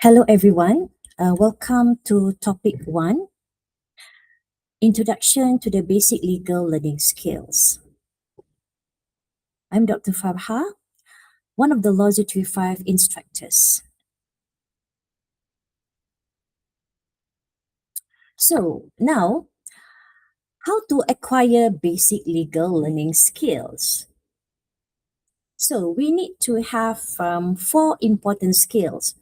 Hello, everyone. Welcome to topic 1, Introduction to the Basic Legal Learning Skills. I'm Dr. Farha, one of the LAW035 instructors. So now, how to acquire basic legal learning skills? So we need to have 4 important skills.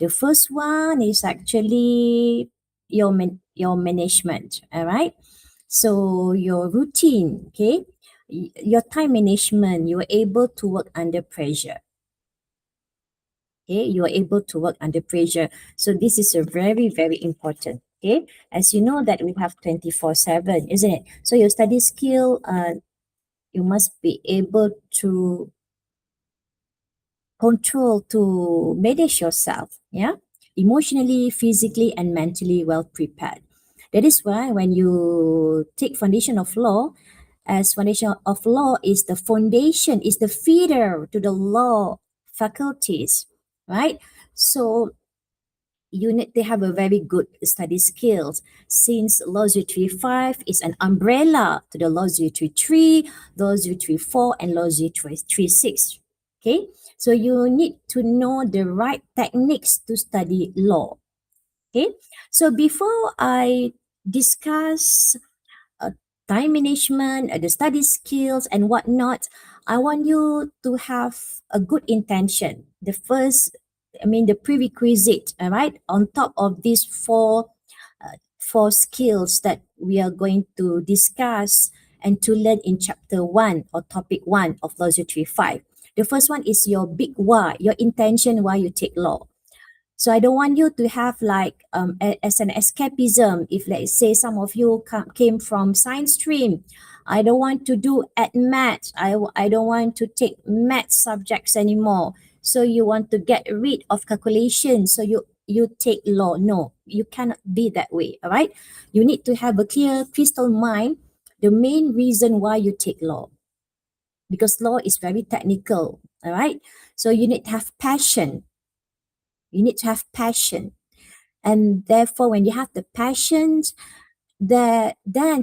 The first one is actually your management, all right? So your routine, okay? Your time management, you are able to work under pressure. Okay, you are able to work under pressure. So this is a very, very important. Okay, as you know that we have 24/7, isn't it? So your study skill, you must be able to control, to manage yourself, yeah, emotionally, physically, and mentally well prepared. That is why when you take foundation of law, as foundation of law is the foundation, is the feeder to the law faculties, right? So you need to have a very good study skills, since law 035 is an umbrella to the law 033, law 034, and law 036. Okay, so you need to know the right techniques to study law. Okay, so before I discuss time management, the study skills, and whatnot, I want you to have a good intention. The prerequisite, all right, on top of these four skills that we are going to discuss and to learn in chapter 1 or topic 1 of Law 035. The first one is your big why, your intention why you take law. So I don't want you to have like as an escapism. If let's say some of you came from science stream, I don't want to do at math. I don't want to take math subjects anymore. So you want to get rid of calculation. So you take law. No, you cannot be that way. All right. You need to have a clear crystal mind. The main reason why you take law, because law is very technical. All right. So you need to have passion. You need to have passion. And therefore, when you have the passion, then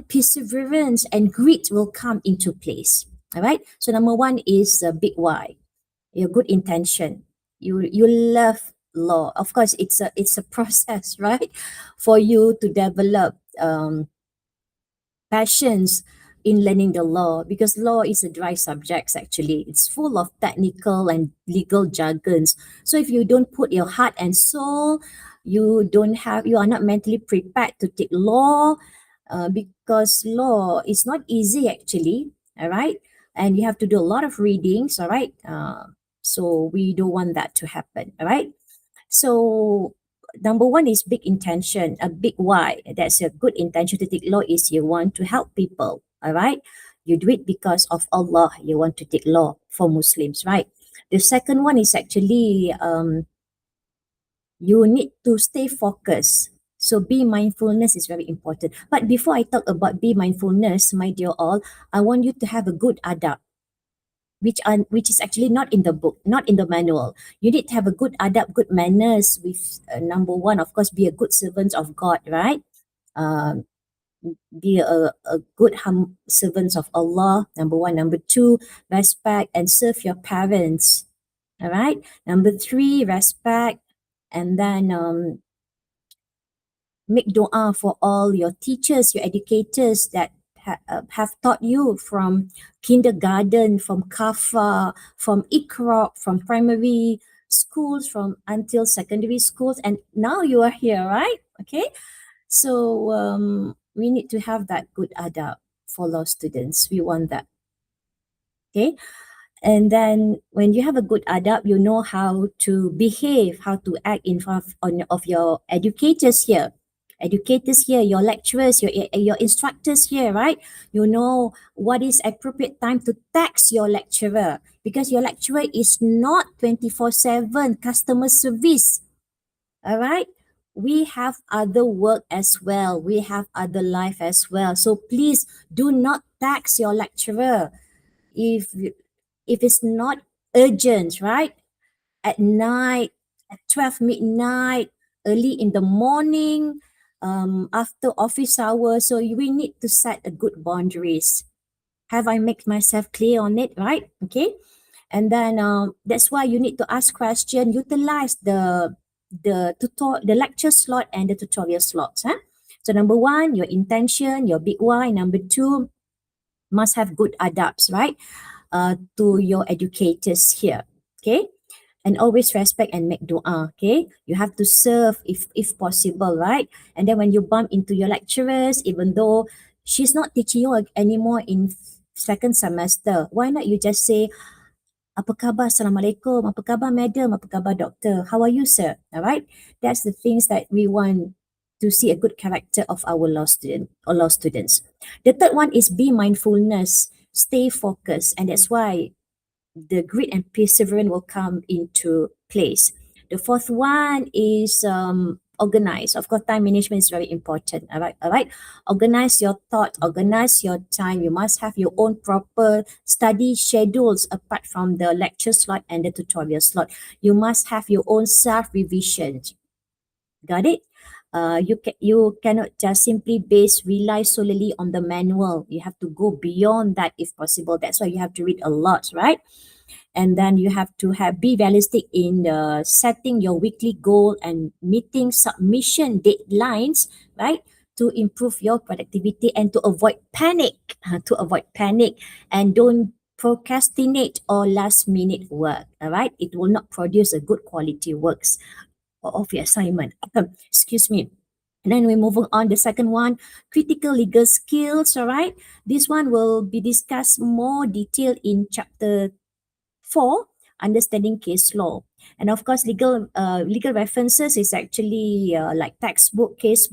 perseverance and grit will come into place. All right. So number 1 is a big why, your good intention. You love law. Of course, it's a process, right, for you to develop passions in learning the law, because law is a dry subject. Actually, it's full of technical and legal jargons. So if you don't put your heart and soul, you are not mentally prepared to take law, because law is not easy actually. All right, and you have to do a lot of readings. All right, so we don't want that to happen. All right. So number 1 is big intention, a big why. That's a good intention to take law, is you want to help people. All right. You do it because of Allah. You want to take law for Muslims, right? The second one is actually you need to stay focused. So be mindfulness is very important. But before I talk about be mindfulness, my dear all, I want you to have a good adab, which is actually not in the book, not in the manual. You need to have a good adab, good manners. With number 1, of course, be a good servant of God, right? Um, be a good servant of Allah. Number 1. Number 2, respect and serve your parents. All right. Number 3, respect, and then make dua for all your teachers, your educators that have taught you from kindergarten, from kafa, from ikra, from primary schools, from until secondary schools, and now you are here, right? Okay, so we need to have that good adab for law students. We want that. Okay, and then when you have a good adab, you know how to behave, how to act in front of your educators here. Educators here, your lecturers, your instructors here, right? You know what is appropriate time to text your lecturer, because your lecturer is not 24/7 customer service. All right? We have other work as well. We have other life as well. So please do not text your lecturer if it's not urgent, right? At night, at 12 midnight, early in the morning, after office hours. So we need to set a good boundaries. Have I made myself clear on it, right? Okay. And then that's why you need to ask question, utilize the lecture slot and the tutorial slots. Huh? So number one, your intention, your big why. Number two, must have good adabs, right? To your educators here. Okay. And always respect and make dua. Okay. You have to serve if possible, right? And then when you bump into your lecturers, even though she's not teaching you anymore in second semester, why not you just say, apa khabar? Assalamualaikum. Apa khabar, madam? Apa khabar, doctor? How are you, sir? All right. That's the things that we want to see a good character of our law student or law students. The third one is be mindfulness, stay focused, and that's why the grit and perseverance will come into place. The fourth one is organize. Of course, time management is very important. All right. Organize your thought, organize your time. You must have your own proper study schedules apart from the lecture slot and the tutorial slot. You must have your own self-revision. Got it? You cannot just simply rely solely on the manual. You have to go beyond that if possible. That's why you have to read a lot, right? And then you have to be realistic in setting your weekly goal and meeting submission deadlines, right? To improve your productivity and to avoid panic, and don't procrastinate or last minute work. All right, it will not produce a good quality works of your assignment. Excuse me. And then we're moving on. The second one, critical legal skills. All right, this one will be discussed more detailed in chapter 4, understanding case law. And of course, legal references is actually like textbook, case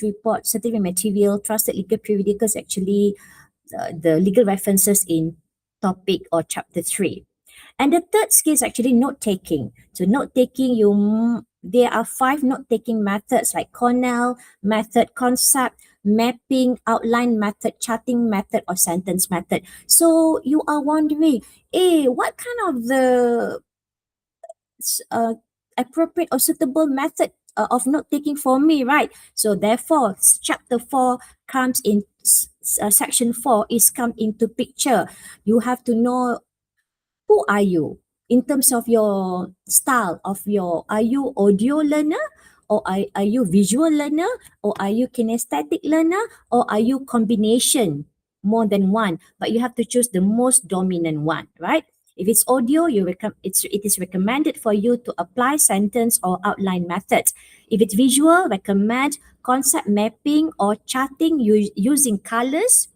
report, certificate material, trusted legal periodicals, actually the legal references in topic or chapter 3. And the third skill is actually note taking. So note taking, there are 5 note taking methods like Cornell method, concept, mapping, outline method, charting method, or sentence method. So you are wondering, what kind of the uh, appropriate or suitable method of note taking for me, right? So therefore, chapter 4 comes in, section 4 is come into picture. You have to know who are you in terms of your style of are you audio learner, or are you visual learner, or are you kinesthetic learner, or are you combination more than one, but you have to choose the most dominant one, right? If it's audio, it is recommended for you to apply sentence or outline methods. If it's visual, recommend concept mapping or charting using colors,